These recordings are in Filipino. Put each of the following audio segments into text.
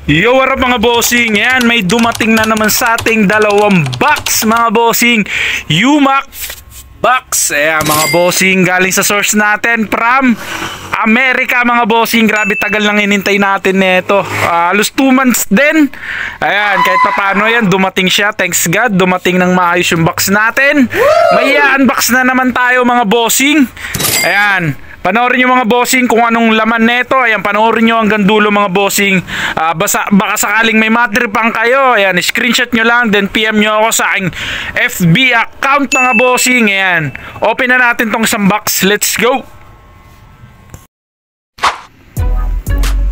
Yo, what up mga bossing? Yan, may dumating na naman sa ating dalawang box mga bossing. UMAC box. Ayan mga bossing, galing sa source natin from America mga bossing. Grabe tagal lang inintay natin nito. Halos 2 months din. Ayan, kahit pa paano yan, dumating siya. Thanks God, dumating ng maayos yung box natin. May unbox na naman tayo mga bossing. Ayan, panoorin nyo mga bossing kung anong laman neto. Ayan, panoorin nyo hanggang dulo mga bossing. Baka sakaling may matripang kayo, ayan, screenshot nyo lang, then PM nyo ako sa aking FB account mga bossing. Ayan, open na natin tong isang box. Let's go.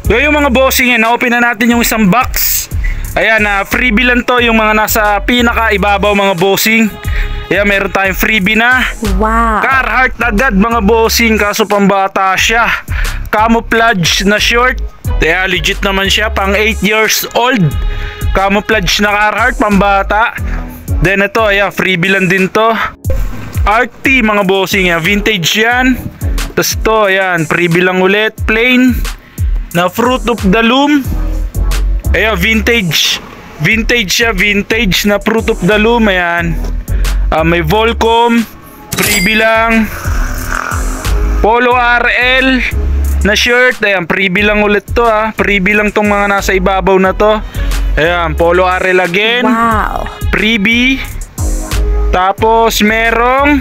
So yung mga bossing, yan, open na natin yung isang box. Ayan, freebie lang to, yung mga nasa pinaka ibabaw mga bossing. Ayan, meron tayong freebie na. Wow. Carhartt agad mga bossing, kaso pambata siya. Camouflage na short. Ayan, legit naman siya, pang 8 years old. Camouflage na Carhartt, pambata. Then ito, ayan, freebie lang din to. RT mga bossing, ayan, vintage yan. Tapos to, ayan, freebie lang ulit. Plain na Fruit of the Loom. Ayan, vintage. Vintage siya, vintage na Fruit of the Loom. Ayan. May Volcom, freebie lang. Polo RL na shirt. Ayan, freebie lang ulit to ha. Freebie lang tong mga nasa ibabaw na to. Ayan, Polo RL again. Wow. Freebie. Tapos merong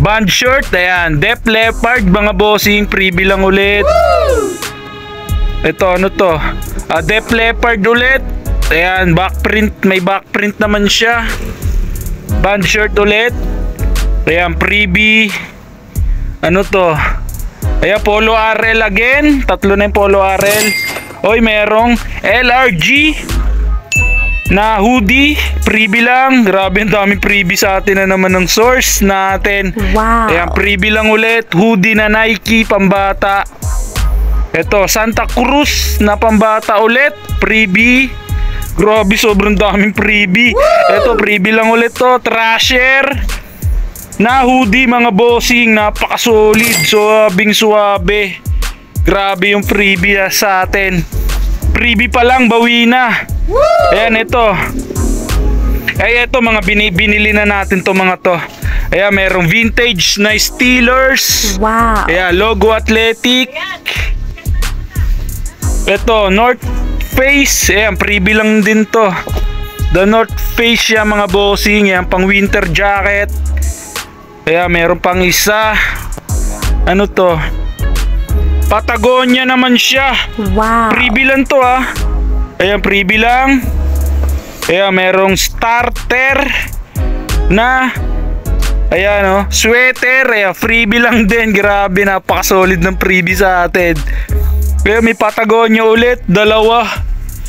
band shirt. Ayan, Def Leppard mga bossing, freebie lang ulit. Ito, ano to? Def Leppard ulit. Ayan, backprint. May backprint naman siya. Band shirt ulit. Ayan, freebie. Ano to? Ayan, Polo RL again. Tatlo na yung Polo RL. Oy, merong LRG na hoodie. Freebie lang. Grabe, ang daming freebie sa atin na naman ng source natin. Wow. Ayan, freebie lang ulit. Hoodie na Nike, pambata. Ito, Santa Cruz na pambata ulit. Freebie. Grabe, sobrang daming freebie. Ito, freebie lang ulit to. Thrasher na hoodie mga bossing. Napaka-solid. Suwabing suwabe. Grabe yung freebie sa atin. Freebie pa lang, bawi na. Ayan, ito. Ay, ito mga binili na natin to mga to. Ayan, merong vintage na Steelers. Wow. Ayan, logo athletic. Ito, North Face. Ayan, freebie lang din to. The North Face siya mga bossing. Ayan, pang winter jacket. Ayan, meron pang isa. Ano to? Patagonia naman siya. Wow. Freebie lang to ha. Ayan, freebie lang. Ayan, merong starter na, ayan o, sweater. Ayan, freebie lang din. Grabe, napaka-solid ng freebie sa atin. Ayan, may Patagonia ulit. Dalawa.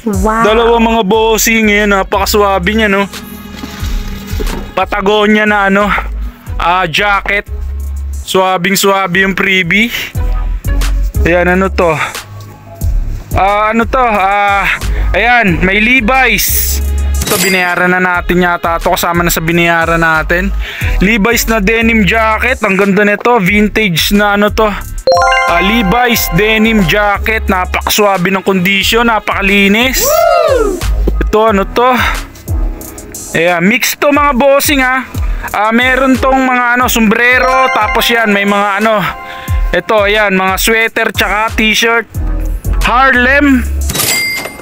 Wow. Dalawa mga bossing. Ayan, napaka-swabe niya no. Patagonia na ano, jacket. Swabing-swabe yung freebie. Ayan, ano to? Ano to? Ayan, may Levi's. Ito, binayaran na natin yata. Ito, kasama na sa binayaran natin. Levi's na denim jacket. Ang ganda nito. Vintage na ano to? Levi's denim jacket. Napakaswabe ng kondisyon. Napakalinis. Ito, ano to? Ayan, mix to mga bossing ha. Meron tong mga ano, sombrero. Tapos yan, may mga ano. Ito, ayan, mga sweater tsaka t-shirt. Harlem.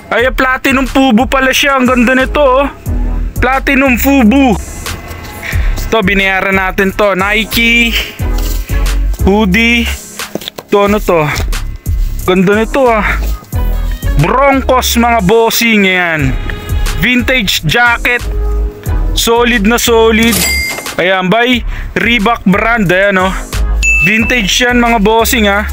Ay, platinum Fubu pala siya. Ang ganda nito oh. Platinum Fubu. Ito, binayaran natin to. Nike hoodie. Ito, ano to? Ganda nito ah. Broncos mga bossing. Ayan, vintage jacket. Solid na solid. Ayan, by Reebok brand. Ayan oh. Vintage yan mga bossing ha.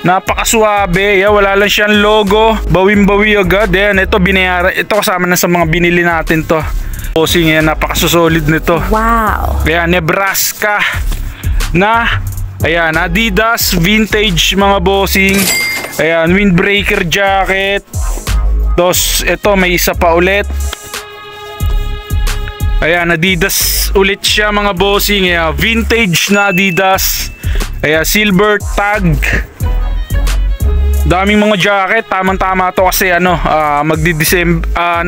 Napakaswabe. Wala lang siyang logo. Bawing-bawi agad. Ayan, ito binayaran. Ito kasama na sa mga binili natin to. Bossing yan, napakasolid nito. Wow. Ayan, Nebraska na, ayan, Adidas vintage mga bossing. Ayan, windbreaker jacket. Tapos ito, may isa pa ulit. Ayan, Adidas ulit siya mga bossing. Ayan, vintage na Adidas. Ayan, silver tag. Daming mga jacket, tamang-tama to kasi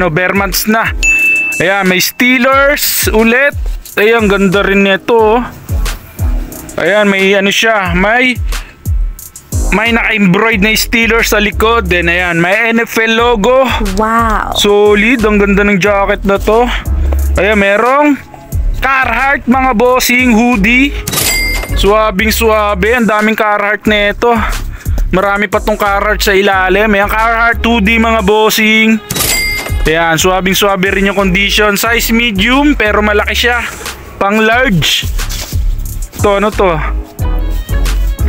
bare months na. Ayan, may Steelers ulit. Ayan, ganda rin nito. Ayan, may siya, may naka-embroid na Steelers sa likod. Then ayan, may NFL logo. Wow. Solid, ang ganda ng jacket na to. Ayan, merong Carhartt mga bossing hoodie. Suwabing suwabe, ang daming Carhartt na ito. Marami pa tong Carhartt sa ilalim. Ayan, Carhartt hoodie mga bossing. Ayan, suwabing suwabe rin yung condition. Size medium pero malaki siya. Pang large. Ito, ano to?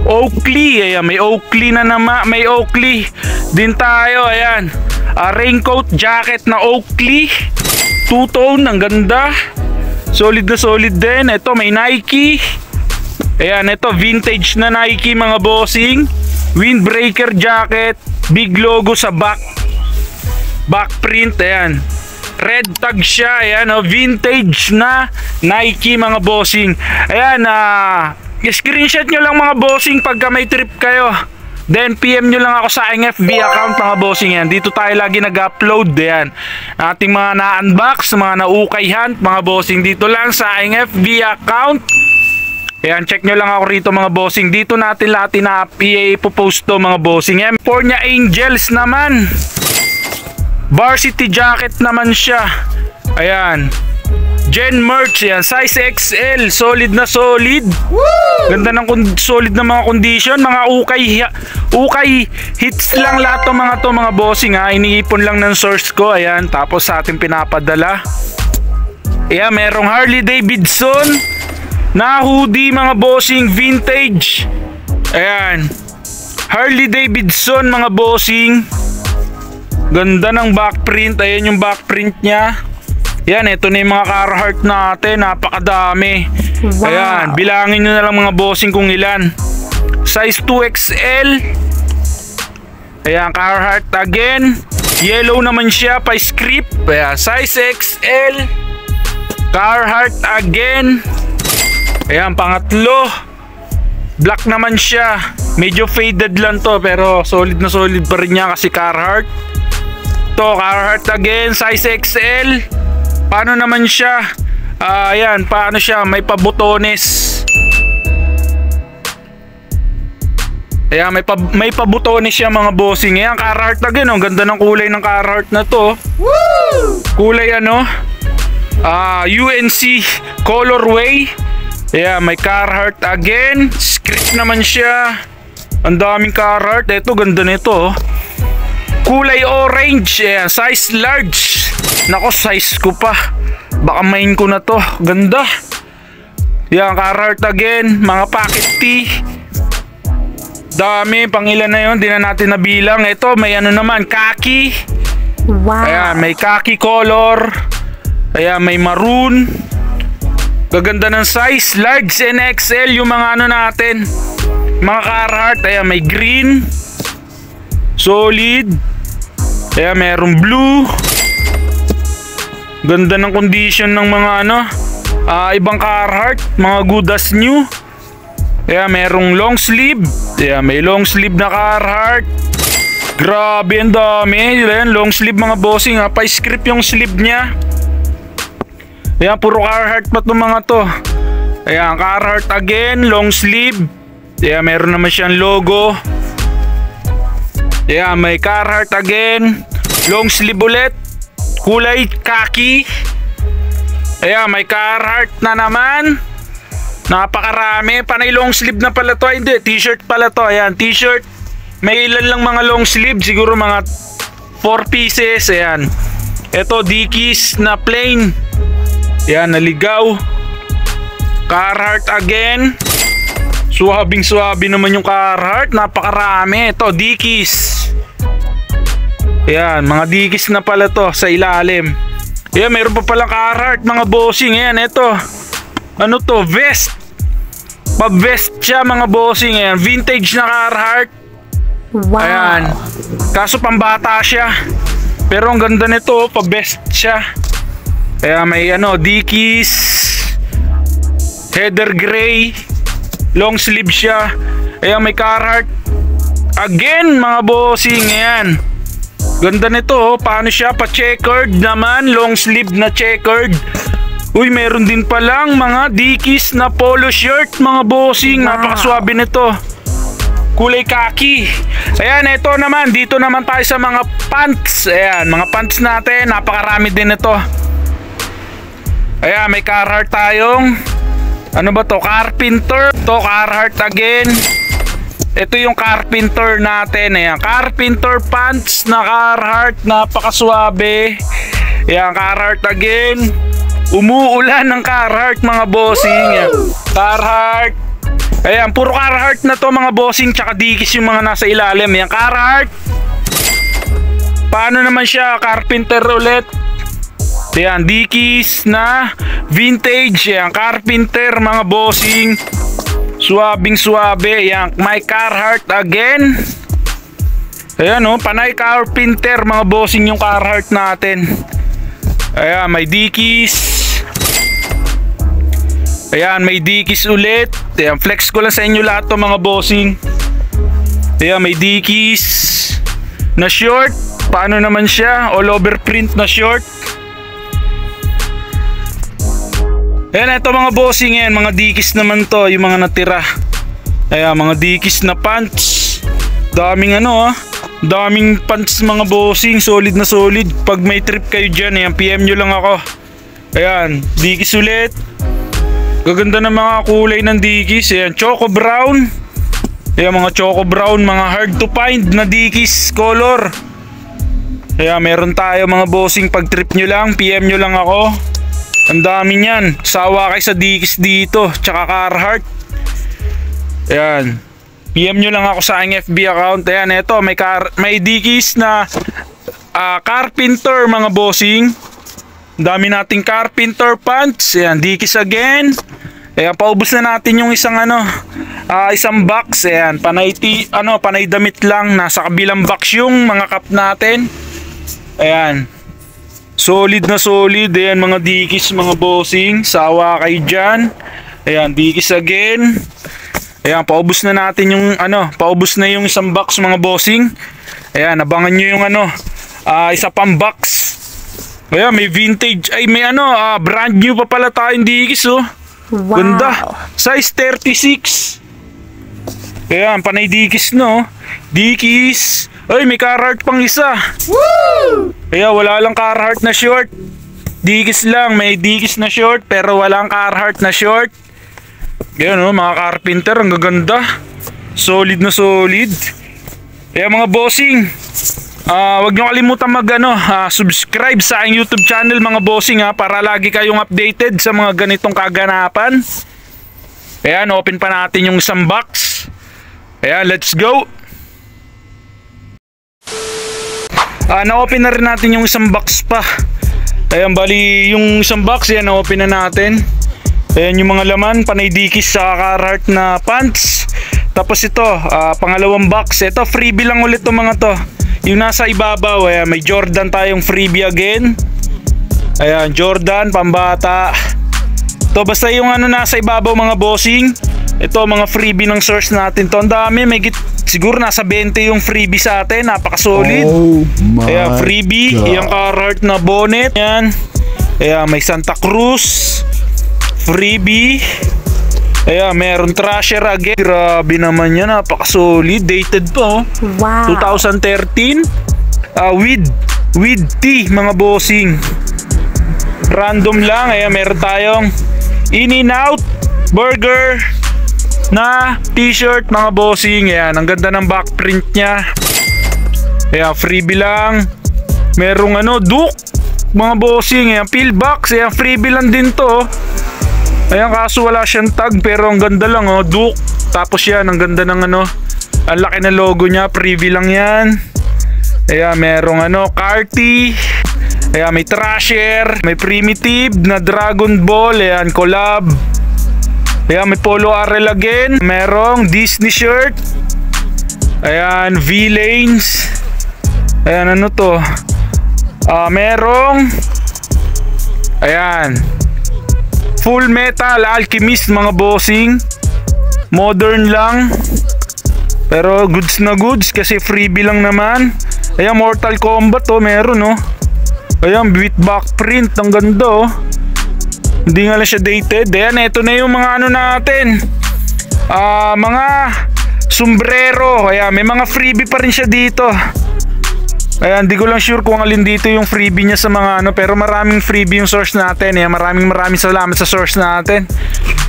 Oakley. Ayan, may Oakley na naman. May Oakley din tayo. Ayan, raincoat jacket na Oakley. Two-tone, ang ganda. Solid na solid din. Ito, may Nike. Ayan, ito vintage na Nike mga bossing. Windbreaker jacket. Big logo sa back print. Ayan, red tag siya. Ayan, vintage na Nike mga bossing. Ayan, screenshot nyo lang mga bossing pagka may trip kayo. Then PM nyo lang ako sa aking FB account mga bossing. Yan, dito tayo lagi nag-upload. Yan, ating mga na-unbox, mga na-ukay hunt mga bossing, dito lang sa aking FB account. Ayan, check nyo lang ako rito mga bossing. Dito natin lahat ipopost to mga bossing. Yan, California Angels naman. Varsity jacket naman siya. Ayan, Gen merch. Yan, size XL. Solid na solid. Woo! Ganda ng solid na mga condition. Mga ukay hits lang lahat ng mga bossing ha. Iniipon lang ng source ko. Ayan, tapos sa ating pinapadala. Ayan, merong Harley Davidson na hoodie mga bossing, vintage. Ayan, Harley Davidson mga bossing. Ganda ng backprint. Ayan yung backprint nya. Yan, ito na yung mga Carhartt natin. Napakadami. Wow. Ayan, bilangin nyo na lang mga bossing kung ilan. Size 2XL. Ayan, Carhartt again. Yellow naman siya, pa script. Ayan, size XL. Carhartt again. Ayan, pangatlo. Black naman siya. Medyo faded lang to, pero solid na solid pa rin niya kasi Carhartt. To, Carhartt again, size XL. Paano naman siya? Ayan, paano siya? May pabutones. Ayan, may pabutones siya mga bossing. Ayan, Carhartt again. Ang ganda ng kulay ng Carhartt na to. Woo! Kulay UNC colorway. Ayan, may Carhartt again. Script naman siya. Ang daming Carhartt. Ito, ganda nito. Kulay orange. Ayan, size large. Nako, size ko pa. Baka main ko na to. Ganda. Yan, Carhartt again. Mga pocket tee. Dami. Pangilan na yun. Di na natin nabilang. Ito, may naman. Khaki. Wow. Ayan, may khaki color. Ayan, may maroon. Gaganda ng size. Large and XL yung mga natin. Mga Carhartt. Ayan, may green. Solid. Ayan, merong blue. Ganda ng condition ng mga ibang Carhartt, mga good as new. Ayan, merong long sleeve. Ayan, may long sleeve na Carhartt. Grabe, ang dami. Ayan, long sleeve mga bossing ha. Pa-script yung sleeve nya. Ayan, puro Carhartt pa itong mga to. Ayan, Carhartt again, long sleeve. Ayan, meron naman siyang logo. Ayan, may Carhartt again, long sleeve ulit. Kulay khaki. Ayan, may Carhartt na naman. Napakarami. Panay long sleeve na pala to. Hindi, t-shirt pala to. Ayan, t-shirt. May ilan lang mga long sleeve. Siguro mga 4 pieces. Ayan. Ito, Dickies na plain. Ayan, naligaw. Carhartt again. Suwabing suwabi naman yung Carhartt. Napakarami. Ito, Dickies. Ayan, mga Dickies na pala to sa ilalim. Ayan, mayroon pa palang Carhartt mga bossing. Ayan, ito. Ano to? Vest. Pa-vest siya mga bossing. Ayan, vintage na Carhartt. Wow. Ayan. Kaso pambata siya. Pero ang ganda nito, pa-vest siya. Ayan, may Dickies. Heather gray. Long sleeve siya. Ayan, may Carhartt again mga bossing. Ayan. Ganda nito oh. Paano siya? Pa-checkered naman. Long sleeve na checkered. Uy, meron din palang mga Dickies na polo shirt mga bossing. Wow. Napakaswabe nito. Kulay kaki. Ayan, ito naman. Dito naman tayo sa mga pants. Ayan, mga pants natin. Napakarami din ito. Ayan, may Carhartt tayong. Ano ba to? Carpenter. Ito, Carhartt again. Ito yung Carpenter natin. Ayan, Carpenter pants na Carhartt. Napakaswabe. Ayan, Carhartt again. Umuulan ng Carhartt mga bossing. Ayan, Carhartt. Ayan, puro Carhartt na to mga bossing. Tsaka Dickies yung mga nasa ilalim. Ayan, Carhartt. Paano naman siya? Carpenter ulit. Ayan, Dickies na vintage. Ayan, Carpenter mga bossing. Swabing swabe. Ayan, may Carhartt again. Ayan oh, panay Carpenter mga bossing yung Carhartt natin. Ayan, may Dickies. Ayan, may Dickies ulit. Ayan, flex ko lang sa inyo lahat to mga bossing. Ayan, may Dickies na short. Paano naman siya? All over print na short. Ayan, ito mga bossing. Ayan, mga Dickies naman to. Yung mga natira. Ayan, mga Dickies na pants. Daming ano daming pants mga bossing. Solid na solid. Pag may trip kayo dyan, ayan, PM nyo lang ako. Ayan, Dickies ulit. Gaganda ng mga kulay ng Dickies. Ayan, choco brown. Ayan, mga choco brown. Mga hard to find na Dickies color. Ayan, meron tayo mga bossing. Pag trip nyo lang, PM nyo lang ako. Ang dami niyan. Sawa kayo sa Dickies dito. Tsaka Carhartt. Ayan, PM nyo lang ako sa aking FB account. Ayan, eto. May Dickies na Carpenter mga bossing. Dami nating Carpenter pants. Ayan, Dickies again. Ayan, paubos na natin yung isang isang box. Ayan, panay damit lang. Nasa kabilang box yung mga cup natin. Ayan, solid na solid. Ayan, mga Dickies mga bossing. Sawa kayo dyan. Ayan, Dickies again. Ayan, paubos na natin yung paubos na yung isang box mga bossing. Ayan, abangan nyo yung isa pang box. Ayan, may vintage. Ay, may brand new pa pala tayong Dickies oh. Wow. Ganda. Size 36. Ayan, panay Dickies no. Dickies. Ay, may Carhartt pang isa. Woo! Ayan, wala lang Carhartt na short. Dickies lang. May Dickies na short pero walang Carhartt na short. Ayan oh, mga Carpenter. Ang gaganda. Solid na solid. Ayan mga bossing. Wag nyo kalimutan subscribe sa aking YouTube channel mga bossing para lagi kayong updated sa mga ganitong kaganapan. Ayan, open pa natin yung isang box. Ayan, let's go. Na-open na rin natin yung isang box pa. Ayan, bali yung isang box, yan, na-open na natin. Ayan yung mga laman, panay Dickies sa Carhartt na pants. Tapos ito, pangalawang box. Ito, freebie lang ulit itong mga to. Yung nasa ibabaw, ayan, may Jordan tayong freebie again. Ayan, Jordan, pambata. Ito, basta yung nasa ibabaw mga bossing. Ito, mga freebie ng source natin to. Ang dami, siguro nasa 20 yung freebie sa atin. Napaka-solid. Oh my ayan, freebie. God. Yung Carhartt na bonnet. Ayan. Ayan, may Santa Cruz. Freebie. Ayan, meron Thrasher again. Grabe naman yan, napaka-solid. Dated po. Wow. 2013. With tea, mga bossing. Random lang. Ayan, meron tayong In-N-Out Burger na t-shirt, mga bossing. Ayan, ang ganda ng back print niya. Ayan, freebie lang. Merong Duke, mga bossing. Ayan, pillbox. Ayan, freebie lang din to. Ayan, kaso wala siyang tag pero ang ganda lang Duke. Tapos yan, ang ganda ng ang laki na logo niya, preview lang yan. Ayan, merong Carti. Ayan, may Thrasher, may Primitive na Dragon Ball. Ayan, collab. Ayan, may Polo RL again. Merong Disney shirt. Ayan, V-Lanes. Ayan, ano to? Merong ayan, Full Metal Alchemist, mga bossing. Modern lang. Pero goods na goods kasi freebie lang naman. Ayan, Mortal Kombat oh, meron oh. Ayan, beat back print, ang ganda oh. Hindi nga lang siya dated. Ayan, ito na yung mga ano natin. Mga sombrero. Ayan, may mga freebie pa rin siya dito. Ayan, di ko lang sure kung alin dito yung freebie niya sa mga ano, pero maraming freebie yung source natin. Ayan, maraming salamat sa source natin.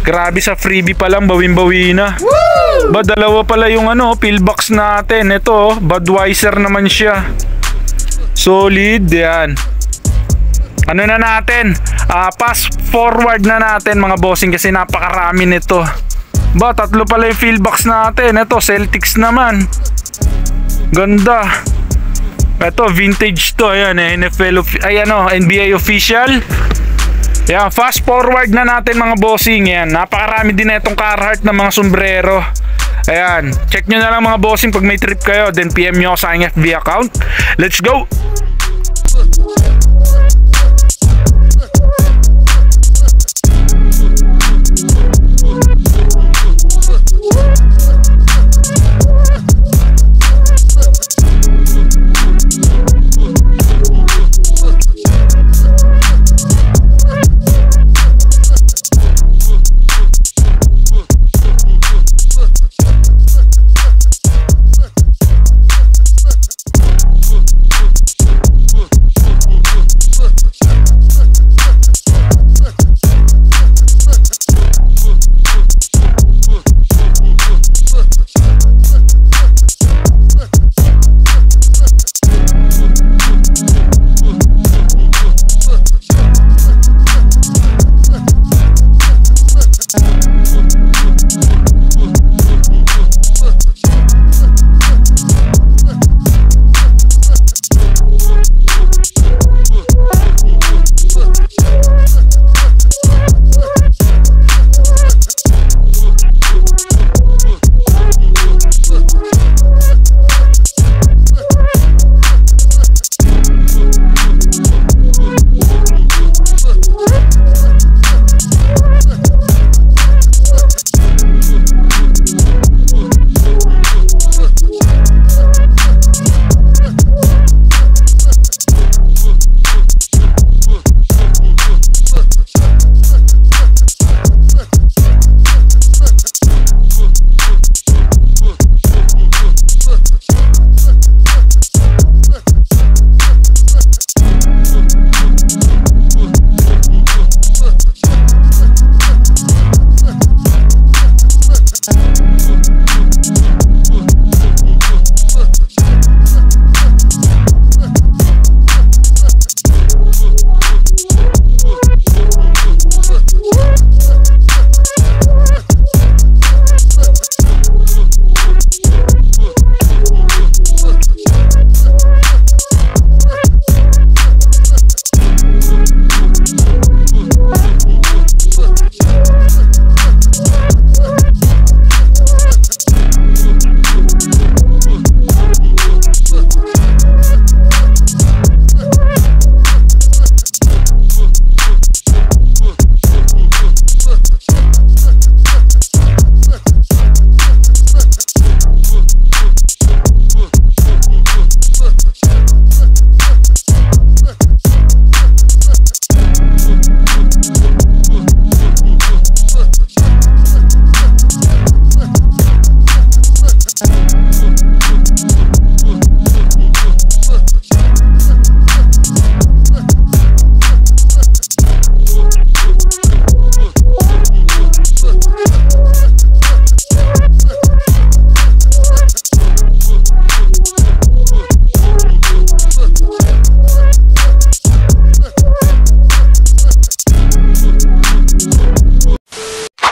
Grabe, sa freebie pa lang, bawin-bawi na. Ba, dalawa pala yung ano, pillbox natin. Ito, oh, Budweiser naman siya. Solid, yan. Ano na natin? Pass forward na natin mga bossing kasi napakarami nito. Ba, tatlo pala yung pillbox natin. Ito, Celtics naman. Ganda. Ito, vintage to. Ayan, NBA official. Ayan, fast forward na natin mga bossing. Ayan, napakarami din na itong Carhartt na mga sombrero. Ayan, check nyo na lang mga bossing pag may trip kayo. Then PM nyo sa aking FB account. Let's go!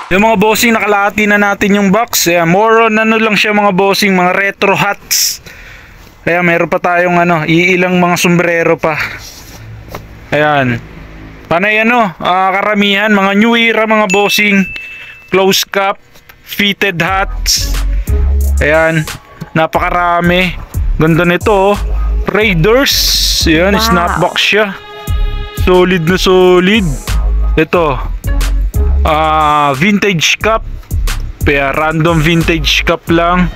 Yung mga bossing, nakalahati na natin yung box. Ayan, more on ano lang siya mga bossing, mga retro hats. Ayan, meron pa tayong ano, iilang mga sombrero pa. Ayan. Panay ano, karamihan, mga new era mga bossing. Close cap, fitted hats. Ayan, napakarami. Ganda nito oh. Raiders. Ayan, wow. Snapback siya. Solid na solid. Ito. Vintage cup. Kaya random vintage cup lang.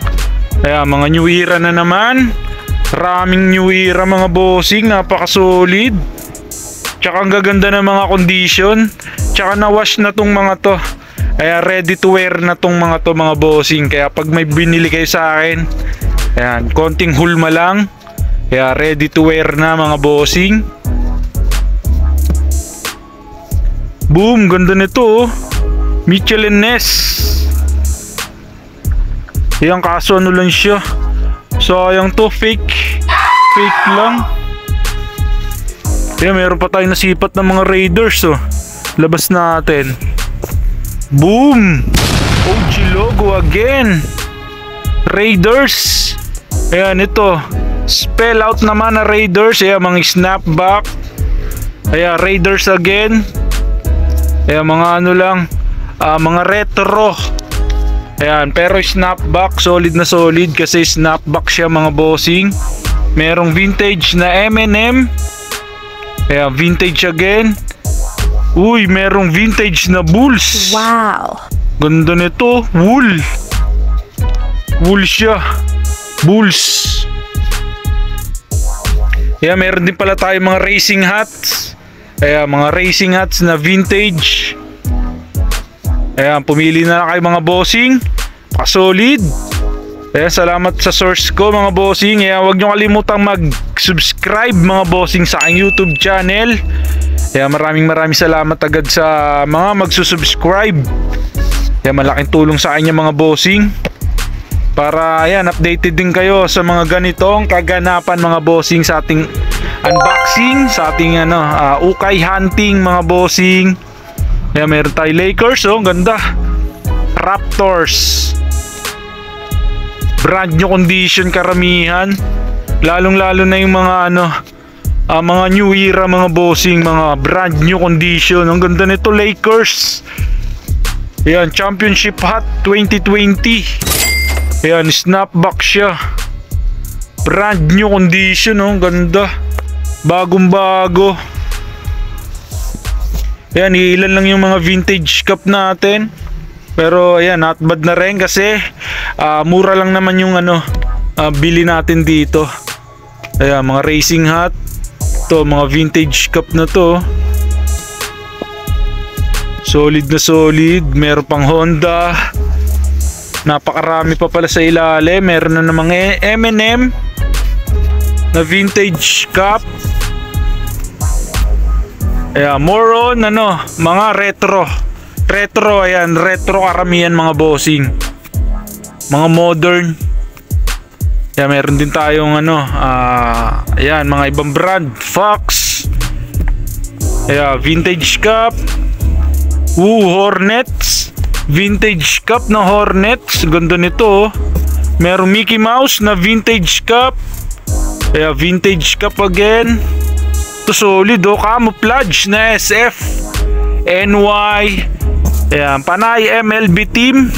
Ayan, mga New Era na naman. Raming New Era mga bossing, napaka-solid. Tsaka ang gaganda ng mga condition. Tsaka na-wash na tong mga to. Kaya ready to wear na tong mga to mga bossing. Kaya pag may binili kayo sa akin, ayan, konting hulma lang. Kaya ready to wear na mga bossing. Boom, ganda nito oh. Michelin Ness. Ayan, kaso ano lang siya. Sayang to, fake lang. Ayan, meron pa tayong nasipat ng mga Raiders oh. Labas natin. Boom! OG logo again. Raiders. Ayan, ito. Spell out naman na Raiders. Ayan, mga snapback. Ayan, Raiders again. Ayan, mga ano lang. Mga retro. Ayan, pero snapback. Solid na solid kasi snapback siya mga bossing. Merong vintage na M&M. Ayan, vintage again. Uy, merong vintage na Bulls. Wow. Ganda nito. Wool. Wool siya. Bulls. Ayan, meron din pala tayo mga racing hats. Ayan, mga racing hats na vintage. Ayan, pumili na lang kayo mga bossing. Solid. Ayan, salamat sa source ko mga bossing. Ayan, huwag nyo kalimutang mag-subscribe mga bossing sa aking YouTube channel. Ayan, maraming salamat agad sa mga magsusubscribe. Ayan, malaking tulong sa akin yung mga bossing. Para ayan, updated din kayo sa mga ganitong kaganapan mga bossing sa ating unboxing, sa ating ukay hunting mga bossing. Ayan, meron tayo Lakers oh, ganda. Raptors. Brand new condition karamihan. Lalong-lalo na yung mga mga New Era mga bossing, mga brand new condition. Ang ganda nito, Lakers. Ayan, Championship Hat 2020. Ayan, snapback siya. Brand new condition, oh. Ganda. Bagong bago. Ayan, ilan lang yung mga vintage cup natin. Pero ayan, not bad na rin kasi mura lang naman yung bili natin dito. Ayan, mga racing hat. Ito, mga vintage cup na to. Solid na solid. Meron pang Honda. Napakarami pa pala sa ilalim. Meron na namang M&M na vintage cup. Ayan, more on mga retro. Ayan, retro karamihan mga bossing. Mga modern. Ayan, meron din tayong ayan, mga ibang brand. Fox. Ayan, vintage cup. Hornets. Vintage cup na Hornets. Ganda nito oh. Merong Mickey Mouse na vintage cup. Ayan, vintage cup again. Ito solid oh. Camouflage na SF NY. Ayan, Panay MLB team.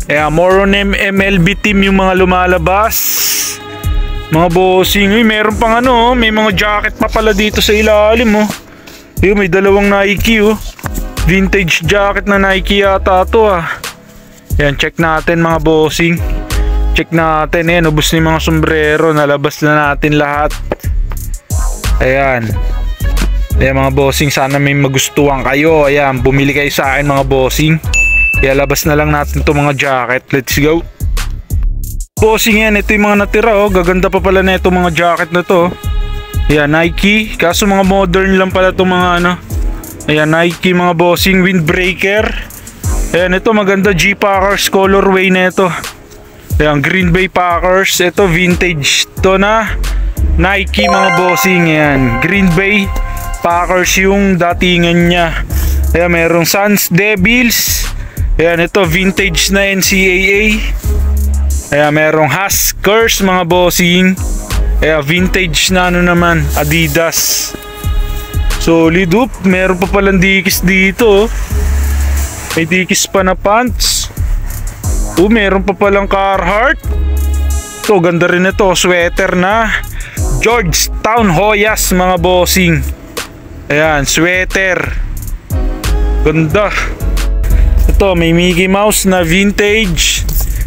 Ayan, more on MLB team yung mga lumalabas. Mga bossing. Uy, meron pang may mga jacket pa pala dito sa ilalim oh. Uy, may dalawang Nike oh. Vintage jacket na Nike yata to ah. Ayan, check natin mga bossing. Check natin. Ayan, ubos na yung mga sombrero. Nalabas na natin lahat. Ayan. Ayan mga bossing, sana may magustuhan kayo. Ayan, bumili kayo sa akin mga bossing. Kaya labas na lang natin itong mga jacket. Let's go. Bossing yan, ito yung mga natira oh. Gaganda pa pala na itong mga jacket na to. Ayan, Nike. Kaso mga modern lang pala itong mga Ayan, Nike mga bossing. Windbreaker. Ayan, ito maganda, G-Packers colorway na ito. Ayan, Green Bay Packers. Ito vintage to na Nike mga bossing. Ayan, Green Bay Packers yung datingan niya. Ayan, merong Suns Devils. Ayan, ito vintage na NCAA. Ayan, merong Huskers mga bossing. Ayan, vintage na naman, Adidas. Solid up. Meron pa palang dikis dito. May dikis pa na pants. Meron pa palang Carhartt. Ito, ganda rin ito. Sweater na Georgetown Hoyas mga bossing. Ayan, sweater. Ganda. Ito, may Mickey Mouse na vintage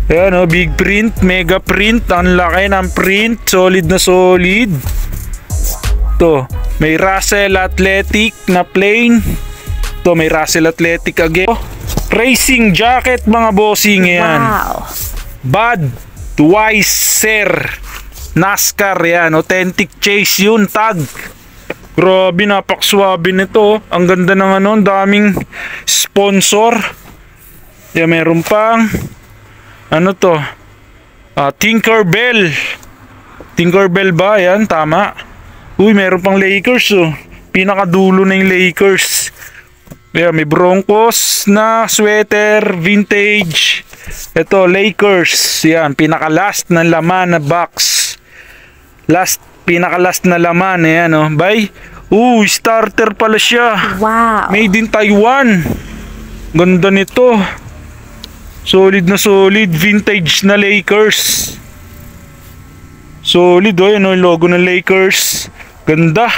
Ayan oh, big print, mega print. Ang laki ng print. Solid na solid. To, may Russell Athletic na plain. To, may Russell Athletic again. Racing jacket mga bossing. Ayan. Wow. Budweiser NASCAR. Yan, authentic chase yun, tag. Grabe, napakswabe nito. Ang ganda ng ano, daming sponsor. Yan, meron pang ano to, Tinkerbell. Tinkerbell ba? Yan, tama. Uy, meron pang Lakers oh. Pinakadulo na yung Lakers. Yan, may Broncos na sweater, vintage. Ito, Lakers. Yan, pinaka-last na laman na box. Pinaka-last na laman. Ayan oh. Bay. Uy, starter pala siya. Wow. Made in Taiwan. Ganda nito. Solid na solid. Vintage na Lakers. Solid oh. Yan oh, yung logo ng Lakers. Ganda.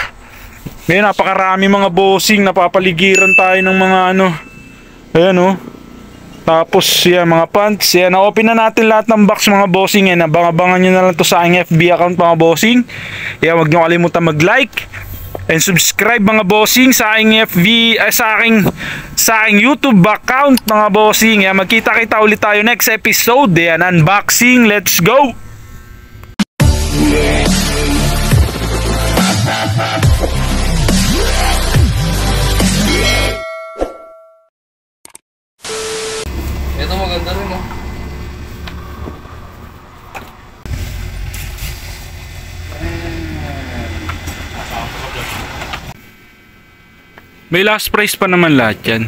Ngayon, napakarami mga bossing. Napapaligiran tayo ng mga ano. Ayan oh. Tapos yan, mga pants. Yan, na-open na natin lahat ng box mga bossing. Yan, abangan nyo na lang to sa aking FB account mga bossing. Yan, huwag nyo kalimutan mag-like and subscribe mga bossing sa aking FB, sa aking YouTube account mga bossing. Yan, magkita-kita ulit tayo next episode. Yan, unboxing. Let's go! Ito maganda rin oh. May last price pa naman lahat yan.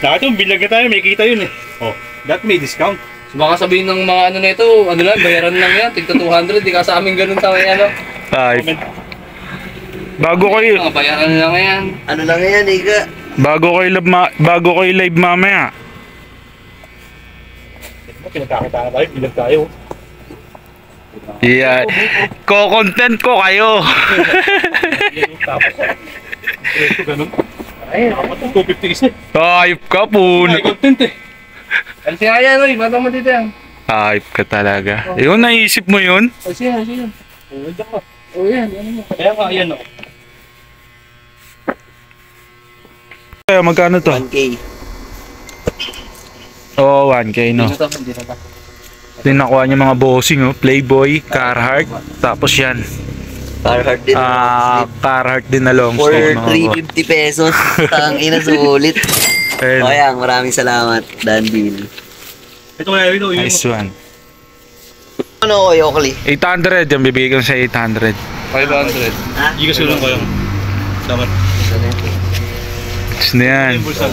Dati yung bilag na tayo, may kita yun eh. Oh, dati may discount. So baka sabihin ng mga ano nito, ano lang, bayaran lang yan, tigta 200, di ka sa amin ganun tayo ano. Ay, bago kayo, Mga bayaran lang yan. Ano lang yan, Iga? bago kayo live mamaya. Pinagkakita tayo, bilag tayo. Yeah. Ko-content ko kayo. Tapos, ito ganun. Ay, dapat yung 250 isa. Hype ka po. Ay, content eh. Ano siya yan, oy, batang mo dito yan. Hype ka talaga. Yun, naisip mo yun? O siya. Oh, nandiyan ka. O yan, ano mo. Kaya nga, yan o. Kaya magkano to? 1K. Oo, 1K no. Hindi na ta. Ito yung nakuha niya mga bossing oh. Playboy, Carhartt. Tapos yan. Carhartt din. Carhartt din na long For stone. 350 pesos. Tang ina, sulit. Ayun. O yan, maraming salamat, Dan Bill. Ito kaya ito, yung Nice one. Ano ko, Yokli? 800 yung bibigyan ko sa 800. 500. Ha? gigas ko lang ko yung dapat. Gusto na yan. Yung bulsa.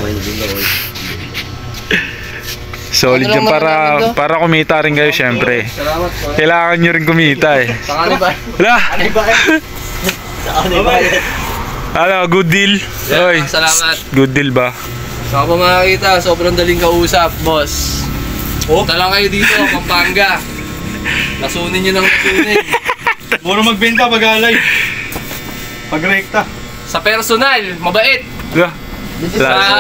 Solid Ano yan lang para, naman ito? para kumita rin kayo syempre. Salamat po. Kailangan nyo rin kumita eh. Saka ano ba? Wala! Saan na ba yan? Ano, good deal? Oy, Salamat. good deal ba? Saka po makakita, sobrang daling kausap, boss. Punta lang kayo dito, Pampanga. Lasunin nyo ng lasunin. Muro magbenta pag alay. Pag rekta. Sa personal, mabait. Laso.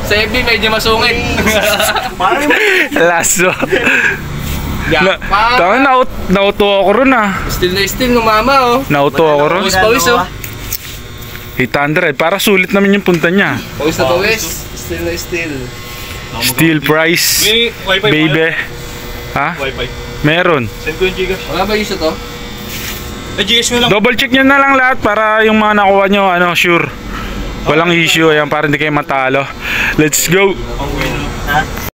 Sa FB, medyo masungit. Laso. Pa. Tama, nauto ako ron ah. Still na still ng mama, oh. Nauto ako ron. Pawis, oh. 800. Para sulit naman yung punta niya. Pawis na pawis. Still na still. Steel price. May wifi Baby. Ha? Wifi. Meron. Send ko yung gigas. Wala ba yung isa to? Ay, gigas mo lang. Double check nyo na lang lahat para yung mga nakuha nyo, ano, sure. Walang issue. Ayan, para hindi kayo matalo. Let's go. Ang bueno. Ha?